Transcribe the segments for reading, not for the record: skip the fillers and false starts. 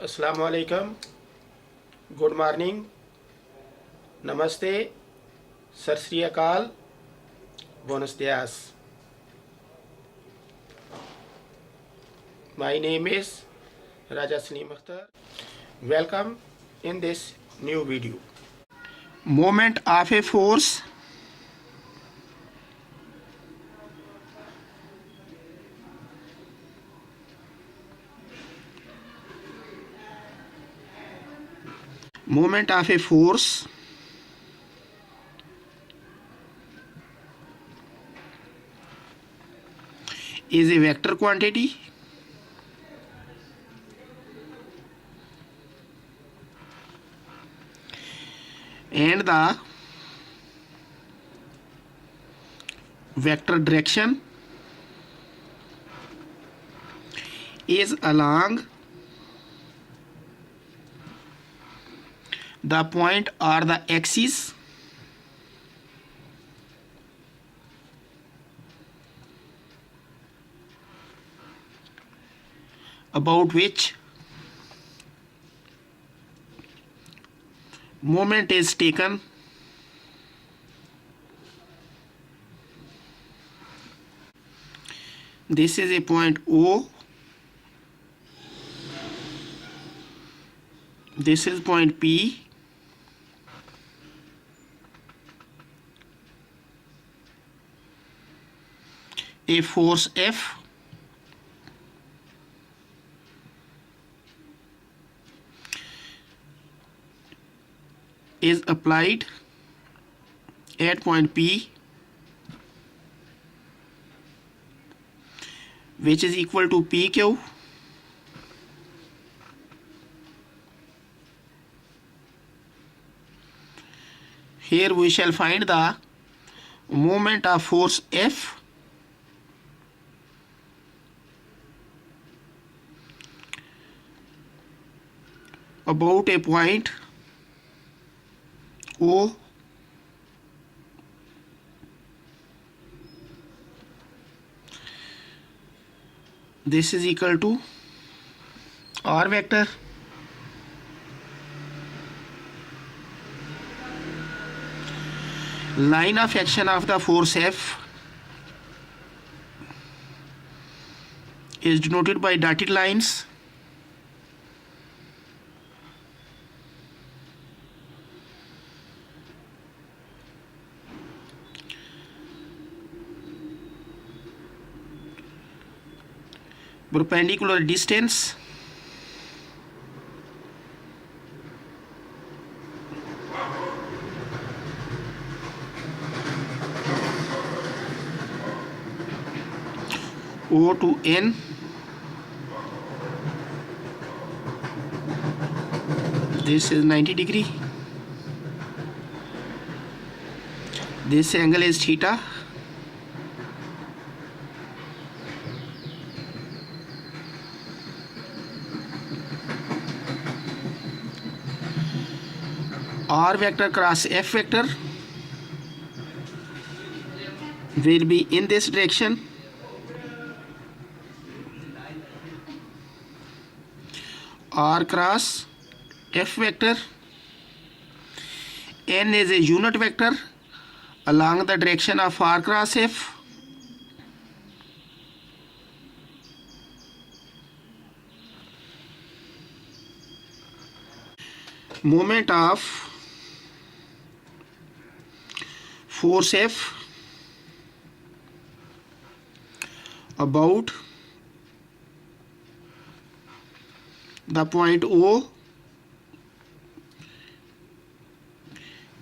Assalamu alaikum, good morning, namaste, sat sri akal, buenos dias. My name is Raja Salim Akhtar. Welcome in this new video. Moment of a force is a vector quantity and the vector direction is along the point or the axis about which moment is taken. This is a point O. This is point P. A force F is applied at point P, which is equal to PQ. Here we shall find the moment of force F about a point O this is equal to R vector line of action of the force F is denoted by dotted lines. Perpendicular distance O to N this is 90 degree. This angle is theta. R vector cross F vector will be in this direction. R cross F vector. N is a unit vector along the direction of R cross F. Moment of force F about the point O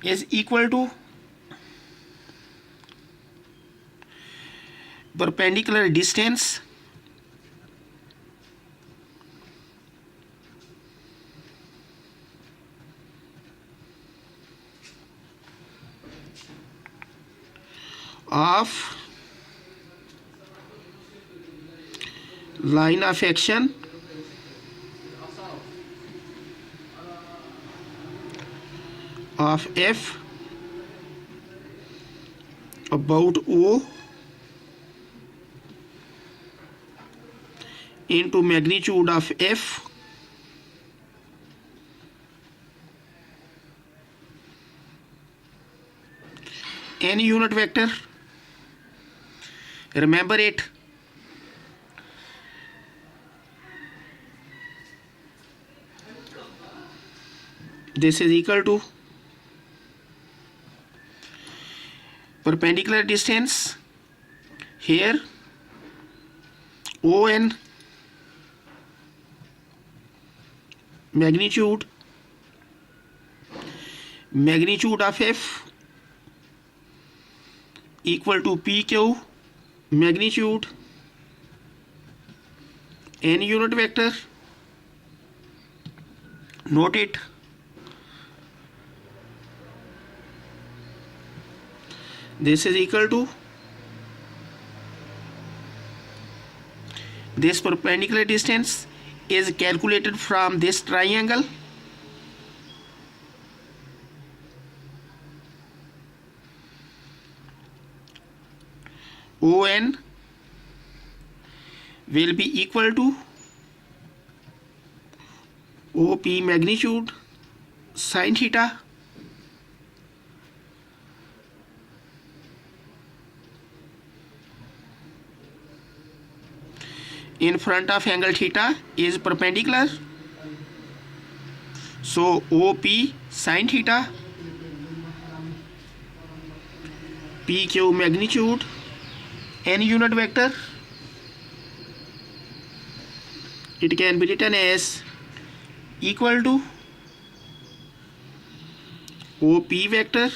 is equal to perpendicular distance of line of action of F about O into magnitude of F n unit vector. Remember it. This is equal to perpendicular distance here ON magnitude of F equal to PQ magnitude n unit vector. Note it. This is equal to this perpendicular distance is calculated from this triangle ON will be equal to OP magnitude sin theta in front of angle theta is perpendicular, so OP sin theta PQ magnitude n unit vector. It can be written as equal to OP vector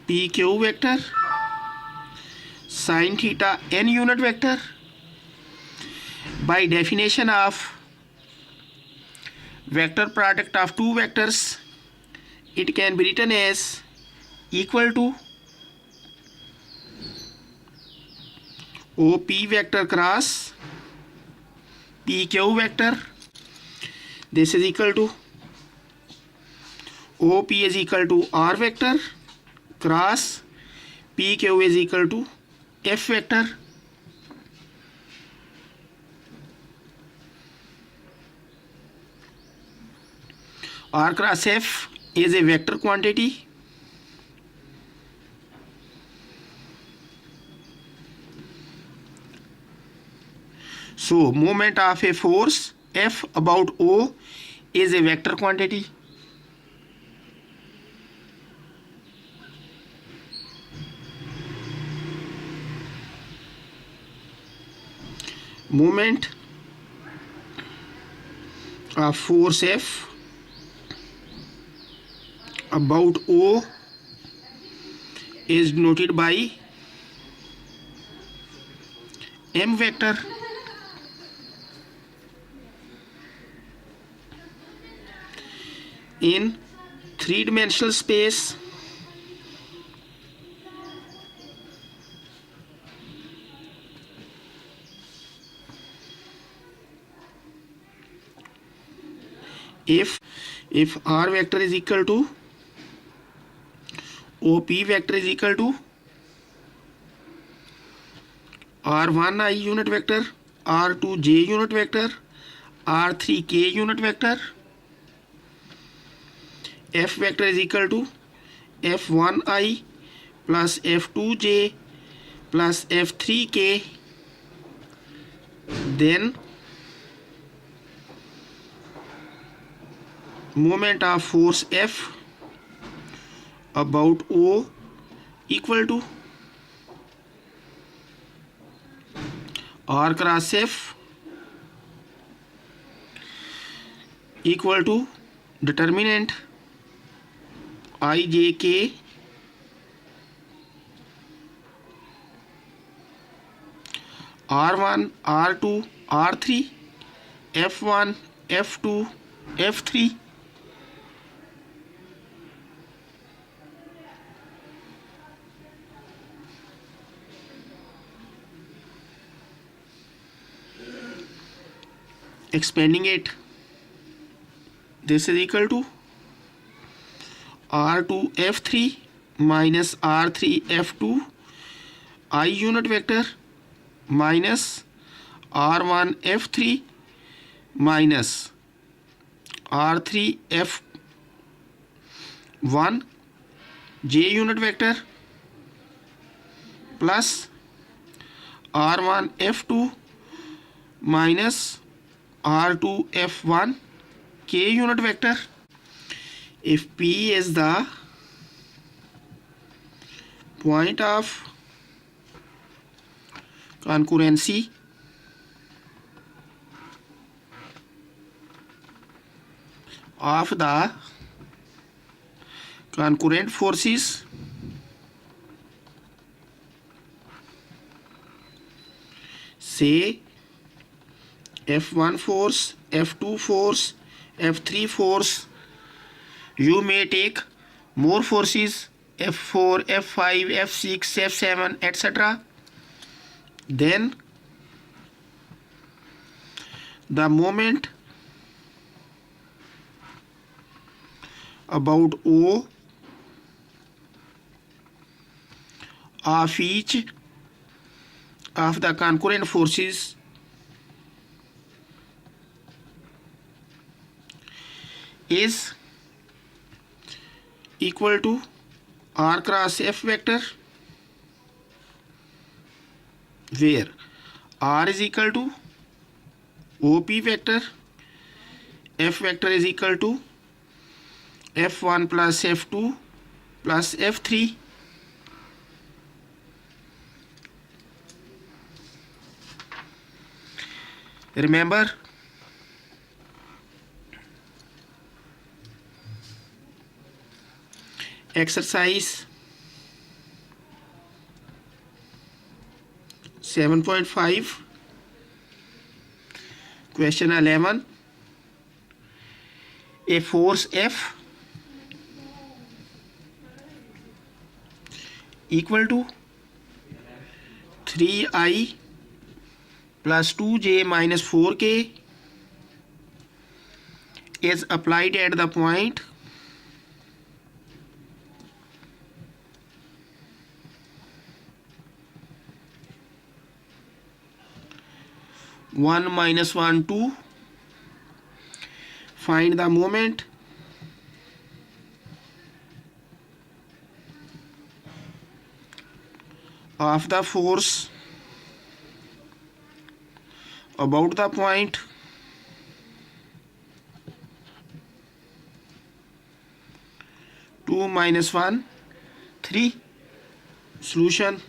PQ vector sin theta n unit vector. By definition of vector product of two vectors, it can be written as equal to OP vector cross PQ vector. This is equal to OP is equal to R vector cross PQ is equal to F vector. R cross F is a vector quantity. So moment of a force F about O is a vector quantity. Moment of force F about O is denoted by M vector. In three-dimensional space, if R vector is equal to OP vector is equal to R1I unit vector, R2J unit vector, R3K unit vector, F vector is equal to F1I plus F2J plus F3K, then moment of force F about O equal to R cross F equal to determinant IJK R1, R2, R3, F1, F2, F3. Expanding it, this is equal to R2 F3 minus R3 F2 I unit vector minus R1 F3 minus R3 F1 j unit vector plus r1 f2 minus r2 f1 k unit vector. If P is the point of concurrency of the concurrent forces, say F1 force, F2 force, F3 force, you may take more forces F4, F5, F6, F7, etc. Then the moment about O of each of the concurrent forces is equal to r cross f vector, where r is equal to OP vector, f vector is equal to f1 plus f2 plus f3. Remember, exercise 7.5 question 11. A force F equal to 3I plus 2J minus 4K is applied at the point (1 minus 1 2). Find the moment of the force about the point (2 minus 1 3). Solution.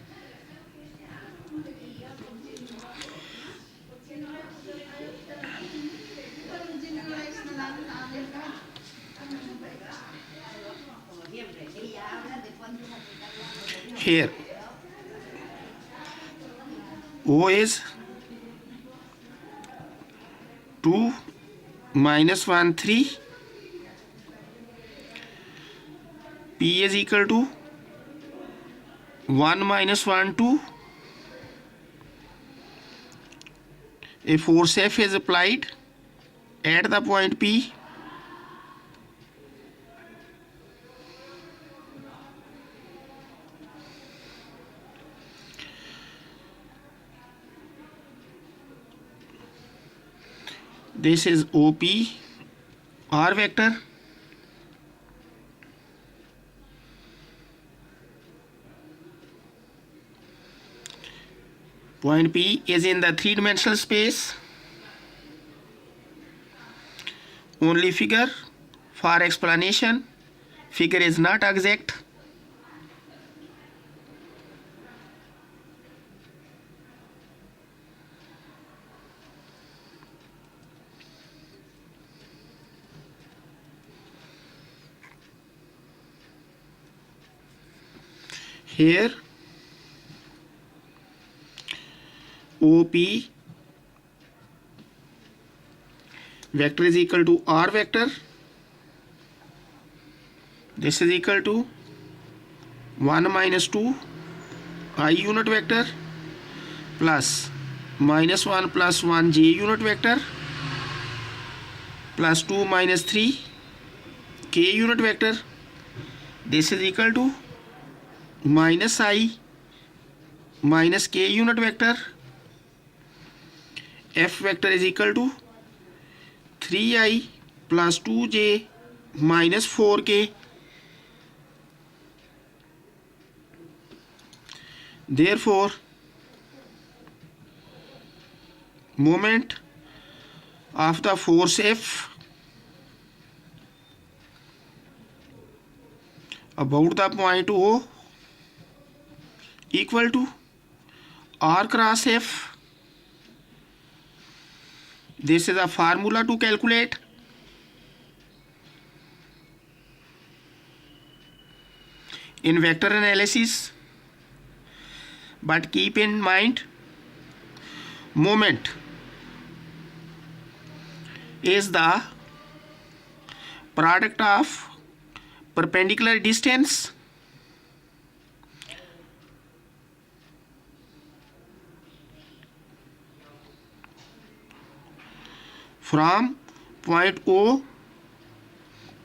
Here O is 2 minus 1 3, P is equal to 1 minus 1 2. A force F is applied at the point P. This is OP R vector. Point P is in the three-dimensional space. Only figure for explanation. Figure is not exact. Here OP vector is equal to R vector. This is equal to 1 minus 2 I unit vector plus minus 1 plus 1 J unit vector plus 2 minus 3 K unit vector. This is equal to minus I minus K unit vector. F vector is equal to 3I plus 2J minus 4K Therefore, moment of the force F about the point O equal to R cross F. This is a formula to calculate. In vector analysis, but keep in mind, moment is the product of perpendicular distance from point O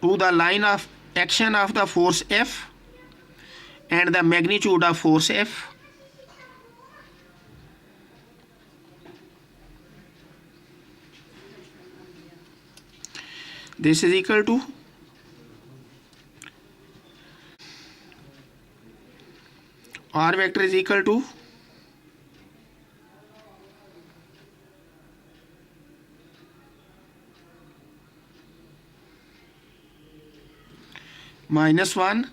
to the line of action of the force F and the magnitude of force F. This is equal to R vector is equal to -1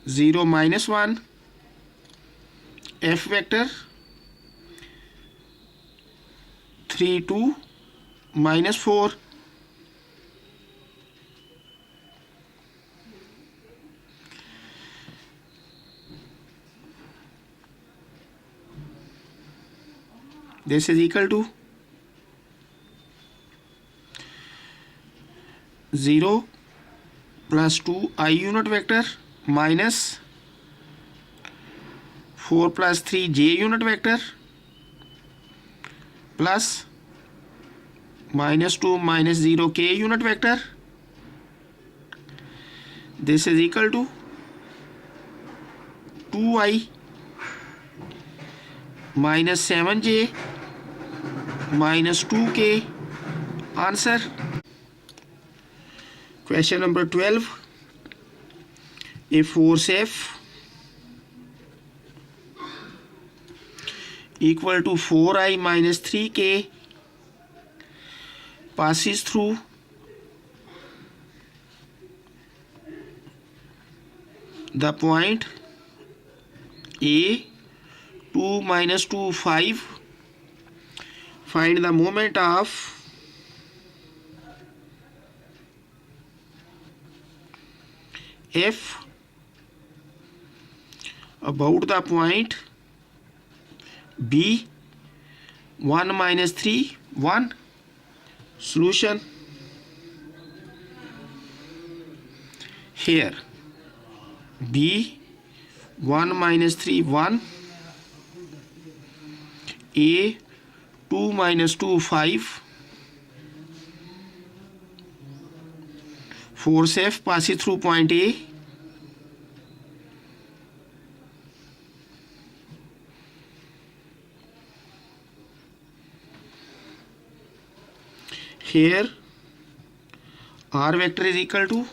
0 -1 F vector 3 2 -4 this is equal to 0 plus 2 I unit vector minus 4 plus 3 j unit vector plus minus 2 minus 0 k unit vector. This is equal to 2i minus 7j minus 2k. Answer. Question number 12. A force F equal to 4i minus 3k passes through the point A 2 minus 2 5. Find the moment of F about the point B 1 minus 3 1. Solution. Here B 1 minus 3 1, A 2 minus 2 5. Force F passes through point A. Here R vector is equal to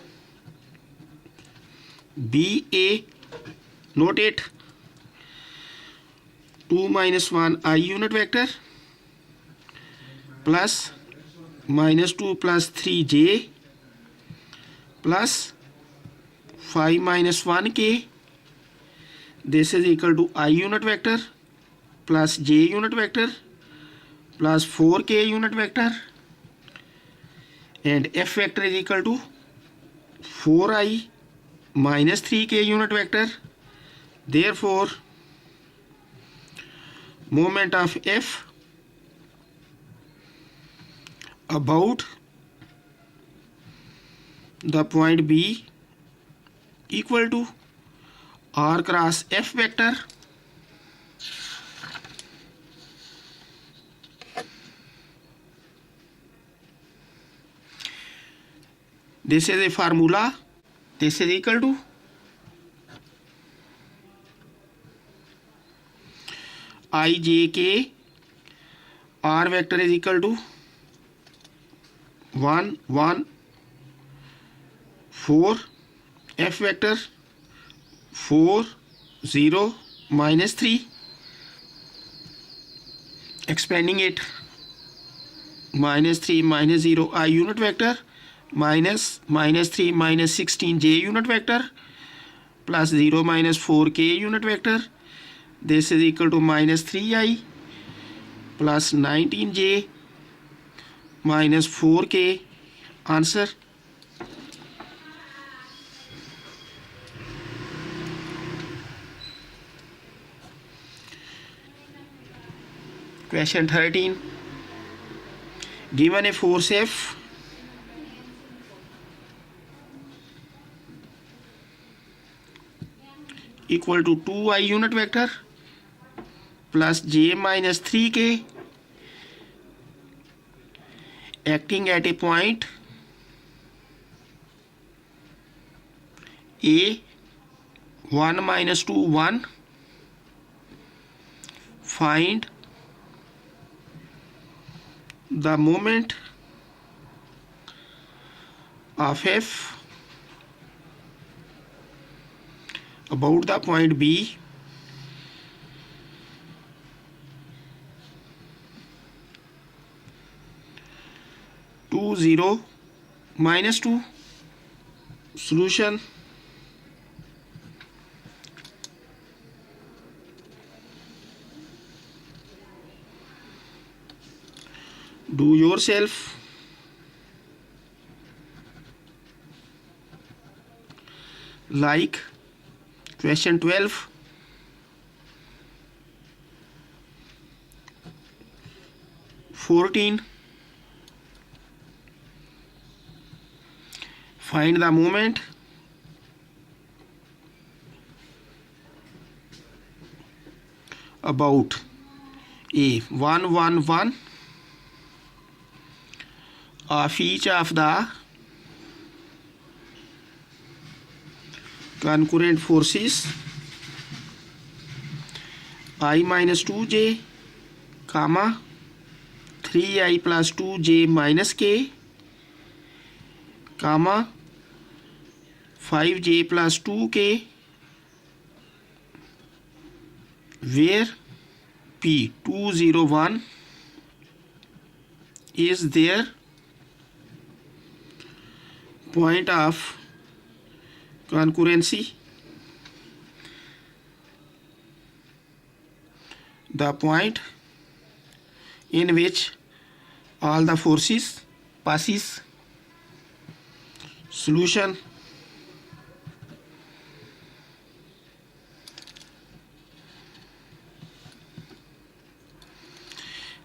BA, note it, 2 minus 1 I unit vector plus minus 2 plus 3j plus 5 minus 1k. This is equal to I unit vector plus j unit vector plus 4k unit vector, and F vector is equal to 4i minus 3k unit vector. Therefore, moment of F about the point B equal to R cross F vector. This is a formula. This is equal to ijk. R vector is equal to 1 1 4, F vector 4 0 minus 3, expanding it, minus 3 minus 0 I unit vector, minus 3 minus 16 j unit vector, plus 0 minus 4 k unit vector. This is equal to minus 3i plus 19j minus 4k. Answer. Question 13. Given a force F equal to 2i unit vector plus j minus 3k acting at a point A 1 minus 2 1, find the moment of F about the point B to 0 minus 2. Solution. Do yourself. Like question 12. Find the moment about A 1 1 1 of each of the concurrent forces I minus 2j, comma 3i plus 2j minus k, comma 5j plus 2k, where P 201 is their point of concurrency, the point in which all the forces passes. Solution.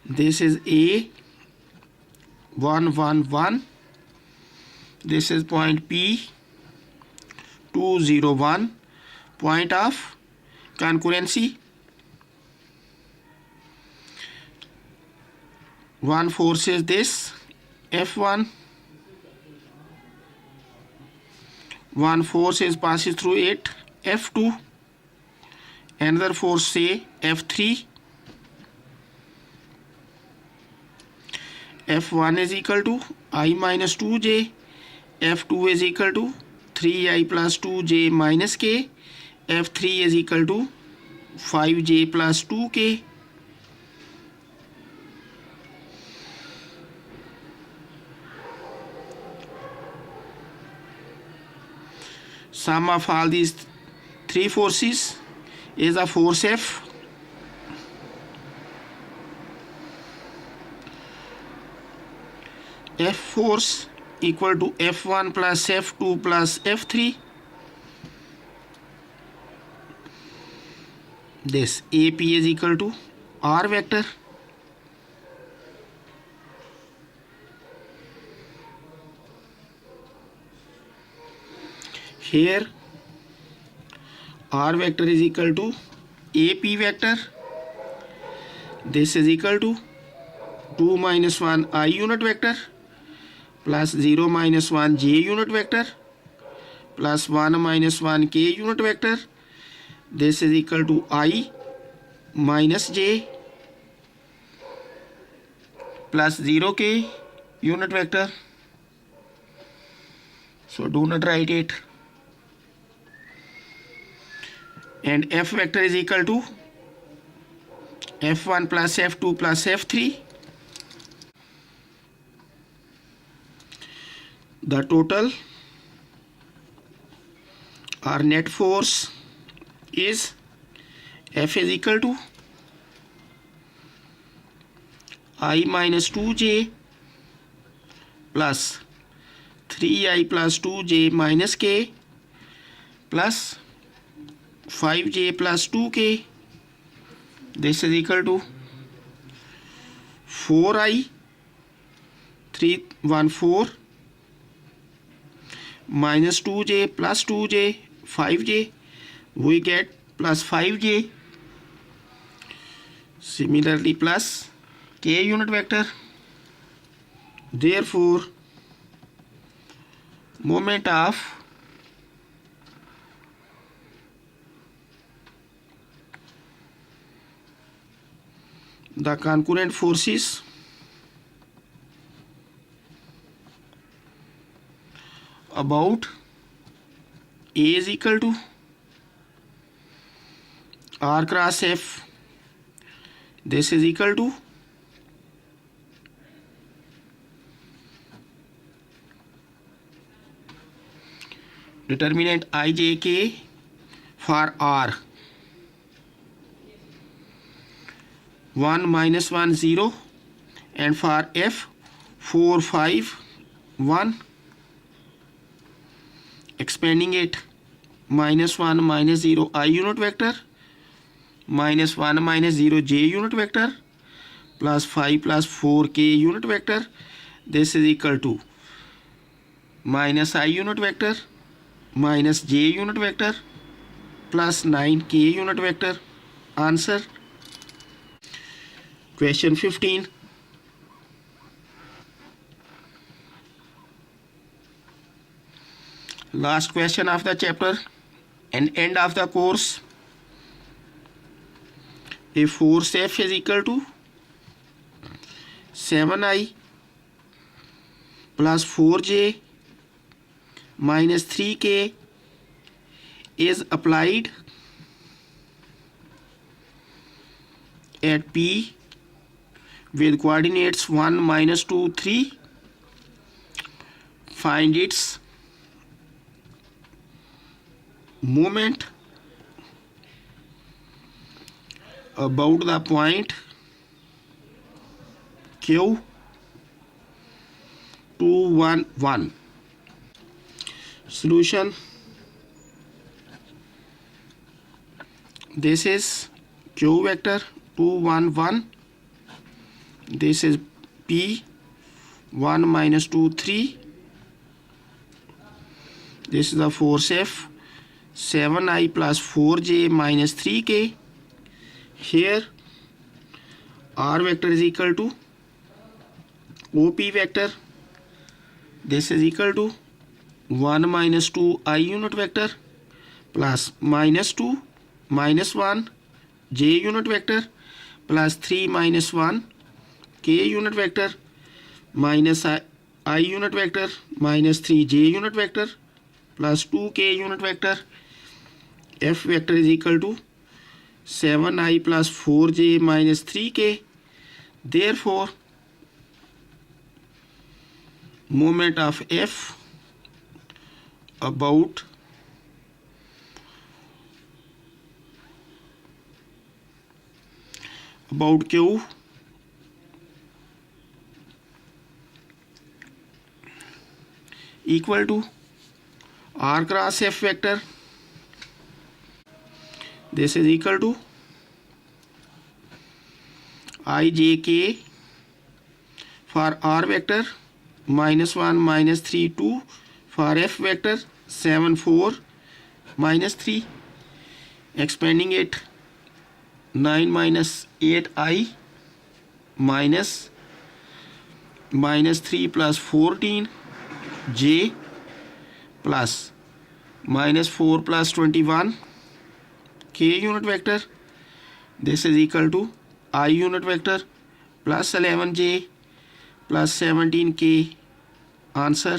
This is A 1 1 1. This is point P 201, point of concurrency. One force is this F1. One force is passes through it F2. Another force say F3. F1 is equal to I minus 2j. F2 is equal to 3i plus 2j minus k. F3 is equal to 5j plus 2k. Sum of all these three forces is a force F. F force equal to F1 plus F2 plus F3. This AP is equal to R vector. Here R vector is equal to AP vector. This is equal to 2 minus 1 I unit vector plus 0 minus 1 j unit vector plus 1 minus 1 k unit vector. This is equal to I minus j plus 0k unit vector. So do not write it. and f vector is equal to f1 plus f2 plus f3. The total or net force is F is equal to I minus 2j plus 3I plus 2j minus k plus 5j plus 2k. This is equal to 4I 314 minus 2j plus 2j 5j. We get plus 5j. Similarly plus k unit vector. Therefore moment of the concurrent forces about A is equal to R cross F. This is equal to determinant IJK for R 1 minus 1 0 and for F 4 5 1. Expanding it, minus 1 minus 0 I unit vector minus 1 minus 0 j unit vector plus 5 plus 4 k unit vector. This is equal to minus I unit vector minus j unit vector plus 9 k unit vector. Answer. Question 15. Last question of the chapter and end of the course. A force F is equal to 7I plus 4j minus 3k is applied at P with coordinates 1 minus 2 3. Find its moment about the point Q 2 1 1. Solution. This is Q vector 2 1 1. This is P 1 minus 2 3. This is the force F 7I plus 4j minus 3k. Here R vector is equal to OP vector. This is equal to 1 minus 2 I unit vector plus minus 2 minus 1 j unit vector plus 3 minus 1 k unit vector minus I unit vector minus 3 j unit vector plus 2k unit vector. F vector is equal to 7I plus 4j minus 3k. Therefore moment of F about Q equal to R cross F vector. This is equal to IJK for R vector minus 1 minus 3 2 for F vector 7 4 minus 3. Expanding it, 9 minus 8I minus 3 plus 14 j plus minus 4 plus 21 k unit vector. This is equal to I unit vector plus 11j plus 17k. Answer.